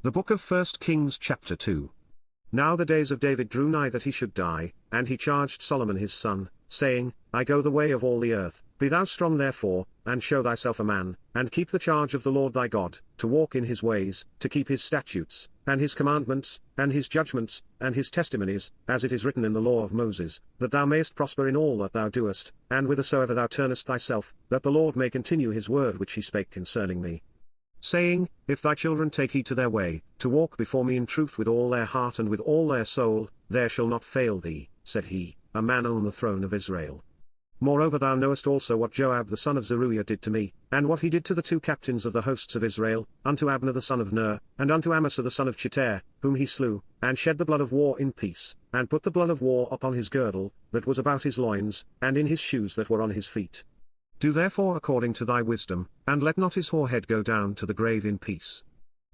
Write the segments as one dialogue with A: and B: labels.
A: The Book of 1 Kings chapter 2. Now the days of David drew nigh that he should die, and he charged Solomon his son, saying, I go the way of all the earth, be thou strong therefore, and show thyself a man, and keep the charge of the Lord thy God, to walk in his ways, to keep his statutes, and his commandments, and his judgments, and his testimonies, as it is written in the law of Moses, that thou mayest prosper in all that thou doest, and whithersoever thou turnest thyself, that the Lord may continue his word which he spake concerning me, saying, If thy children take heed to their way, to walk before me in truth with all their heart and with all their soul, there shall not fail thee, said he, a man on the throne of Israel. Moreover thou knowest also what Joab the son of Zeruiah did to me, and what he did to the two captains of the hosts of Israel, unto Abner the son of Ner, and unto Amasa the son of Chittai, whom he slew, and shed the blood of war in peace, and put the blood of war upon his girdle, that was about his loins, and in his shoes that were on his feet. Do therefore according to thy wisdom, and let not his whorehead go down to the grave in peace.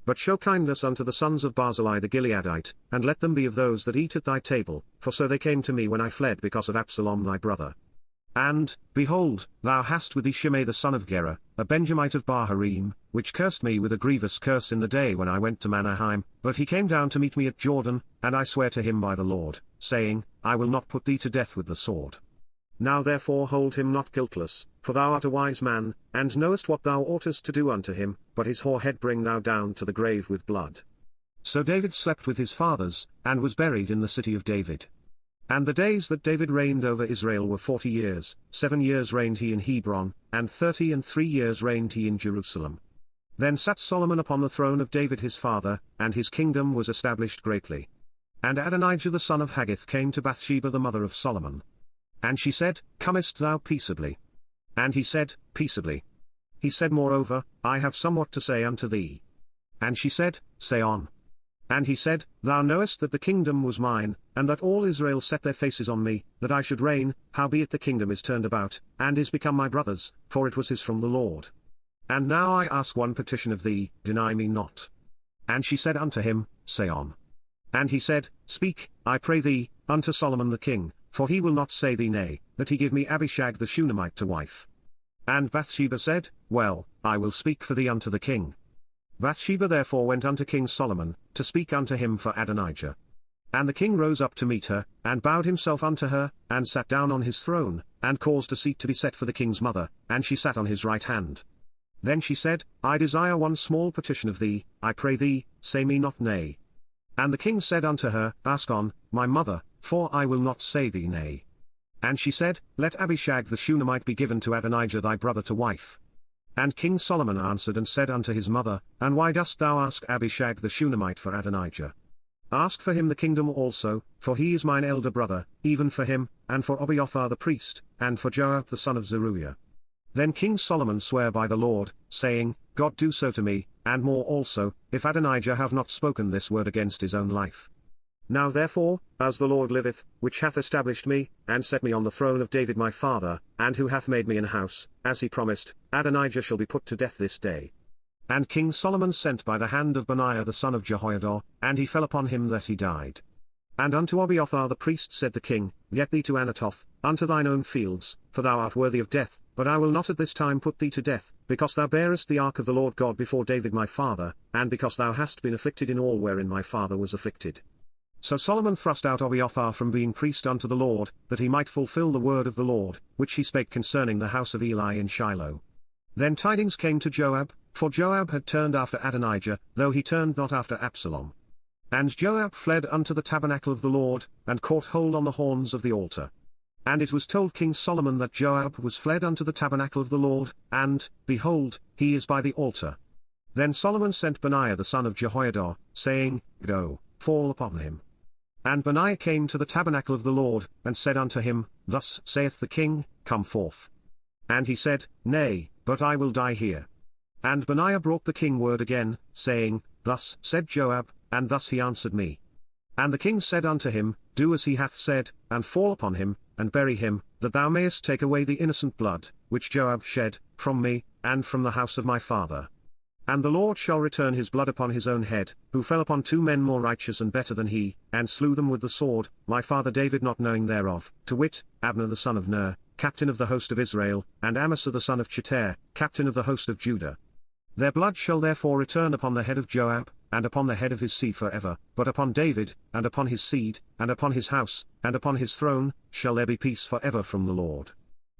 A: But show kindness unto the sons of Barzillai the Gileadite, and let them be of those that eat at thy table, for so they came to me when I fled because of Absalom thy brother. And, behold, thou hast with thee Shimei the son of Gera, a Benjamite of Baharim, which cursed me with a grievous curse in the day when I went to Mahanaim, but he came down to meet me at Jordan, and I swear to him by the Lord, saying, I will not put thee to death with the sword. Now therefore hold him not guiltless, for thou art a wise man, and knowest what thou oughtest to do unto him, but his whorehead bring thou down to the grave with blood. So David slept with his fathers, and was buried in the city of David. And the days that David reigned over Israel were 40 years, 7 years reigned he in Hebron, and 33 years reigned he in Jerusalem. Then sat Solomon upon the throne of David his father, and his kingdom was established greatly. And Adonijah the son of Haggith came to Bathsheba the mother of Solomon. And she said, Comest thou peaceably? And he said, Peaceably. He said moreover, I have somewhat to say unto thee. And she said, Say on. And he said, Thou knowest that the kingdom was mine, and that all Israel set their faces on me, that I should reign, howbeit the kingdom is turned about, and is become my brother's, for it was his from the Lord. And now I ask one petition of thee, deny me not. And she said unto him, Say on. And he said, Speak, I pray thee, unto Solomon the king, for he will not say thee nay, that he give me Abishag the Shunammite to wife. And Bathsheba said, Well, I will speak for thee unto the king. Bathsheba therefore went unto King Solomon, to speak unto him for Adonijah. And the king rose up to meet her, and bowed himself unto her, and sat down on his throne, and caused a seat to be set for the king's mother, and she sat on his right hand. Then she said, I desire one small petition of thee, I pray thee, say me not nay. And the king said unto her, Ask on, my mother, for I will not say thee nay. And she said, Let Abishag the Shunammite be given to Adonijah thy brother to wife. And King Solomon answered and said unto his mother, And why dost thou ask Abishag the Shunammite for Adonijah? Ask for him the kingdom also, for he is mine elder brother, even for him, and for Abiathar the priest, and for Joab the son of Zeruiah. Then King Solomon sware by the Lord, saying, God do so to me, and more also, if Adonijah have not spoken this word against his own life. Now therefore, as the Lord liveth, which hath established me, and set me on the throne of David my father, and who hath made me an house, as he promised, Adonijah shall be put to death this day. And King Solomon sent by the hand of Benaiah the son of Jehoiada, and he fell upon him that he died. And unto Abiathar the priest said the king, Get thee to Anathoth, unto thine own fields, for thou art worthy of death, but I will not at this time put thee to death, because thou bearest the ark of the Lord God before David my father, and because thou hast been afflicted in all wherein my father was afflicted. So Solomon thrust out Abiathar from being priest unto the Lord, that he might fulfill the word of the Lord, which he spake concerning the house of Eli in Shiloh. Then tidings came to Joab, for Joab had turned after Adonijah, though he turned not after Absalom. And Joab fled unto the tabernacle of the Lord, and caught hold on the horns of the altar. And it was told King Solomon that Joab was fled unto the tabernacle of the Lord, and, behold, he is by the altar. Then Solomon sent Benaiah the son of Jehoiada, saying, Go, fall upon him. And Benaiah came to the tabernacle of the Lord, and said unto him, Thus saith the king, Come forth. And he said, Nay, but I will die here. And Benaiah brought the king word again, saying, Thus said Joab, and thus he answered me. And the king said unto him, Do as he hath said, and fall upon him, and bury him, that thou mayest take away the innocent blood, which Joab shed, from me, and from the house of my father. And the Lord shall return his blood upon his own head, who fell upon 2 men more righteous and better than he, and slew them with the sword, my father David not knowing thereof, to wit, Abner the son of Ner, captain of the host of Israel, and Amasa the son of Chittai, captain of the host of Judah. Their blood shall therefore return upon the head of Joab, and upon the head of his seed forever, but upon David, and upon his seed, and upon his house, and upon his throne, shall there be peace forever from the Lord.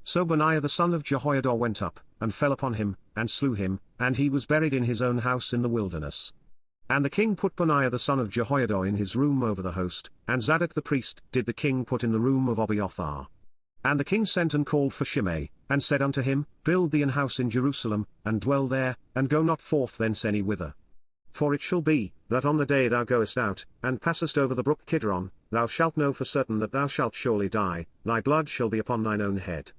A: So Benaiah the son of Jehoiada went up, and fell upon him, and slew him, and he was buried in his own house in the wilderness. And the king put Benaiah the son of Jehoiada in his room over the host, and Zadok the priest did the king put in the room of Abiathar. And the king sent and called for Shimei, and said unto him, Build thee an house in Jerusalem, and dwell there, and go not forth thence any whither. For it shall be, that on the day thou goest out, and passest over the brook Kidron, thou shalt know for certain that thou shalt surely die, thy blood shall be upon thine own head.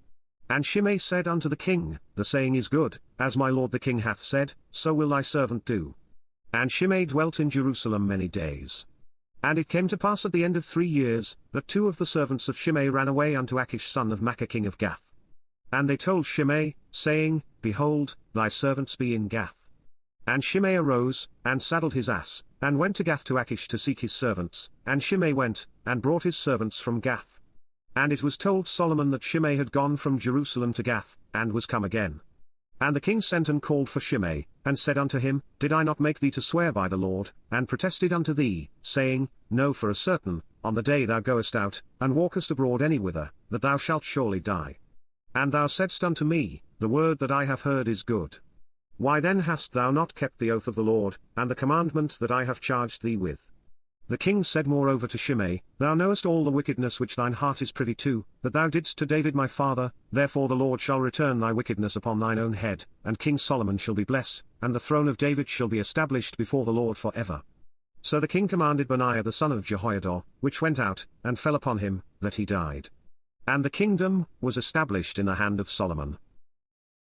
A: And Shimei said unto the king, The saying is good, as my lord the king hath said, so will thy servant do. And Shimei dwelt in Jerusalem many days. And it came to pass at the end of 3 years, that 2 of the servants of Shimei ran away unto Achish son of Maachah king of Gath. And they told Shimei, saying, Behold, thy servants be in Gath. And Shimei arose, and saddled his ass, and went to Gath to Achish to seek his servants, and Shimei went, and brought his servants from Gath. And it was told Solomon that Shimei had gone from Jerusalem to Gath, and was come again. And the king sent and called for Shimei, and said unto him, Did I not make thee to swear by the Lord, and protested unto thee, saying, Know for a certain, on the day thou goest out, and walkest abroad any whither, that thou shalt surely die? And thou saidst unto me, The word that I have heard is good. Why then hast thou not kept the oath of the Lord, and the commandment that I have charged thee with? The king said moreover to Shimei, Thou knowest all the wickedness which thine heart is privy to, that thou didst to David my father, therefore the Lord shall return thy wickedness upon thine own head, and King Solomon shall be blessed, and the throne of David shall be established before the Lord for ever. So the king commanded Benaiah the son of Jehoiada, which went out, and fell upon him, that he died. And the kingdom was established in the hand of Solomon.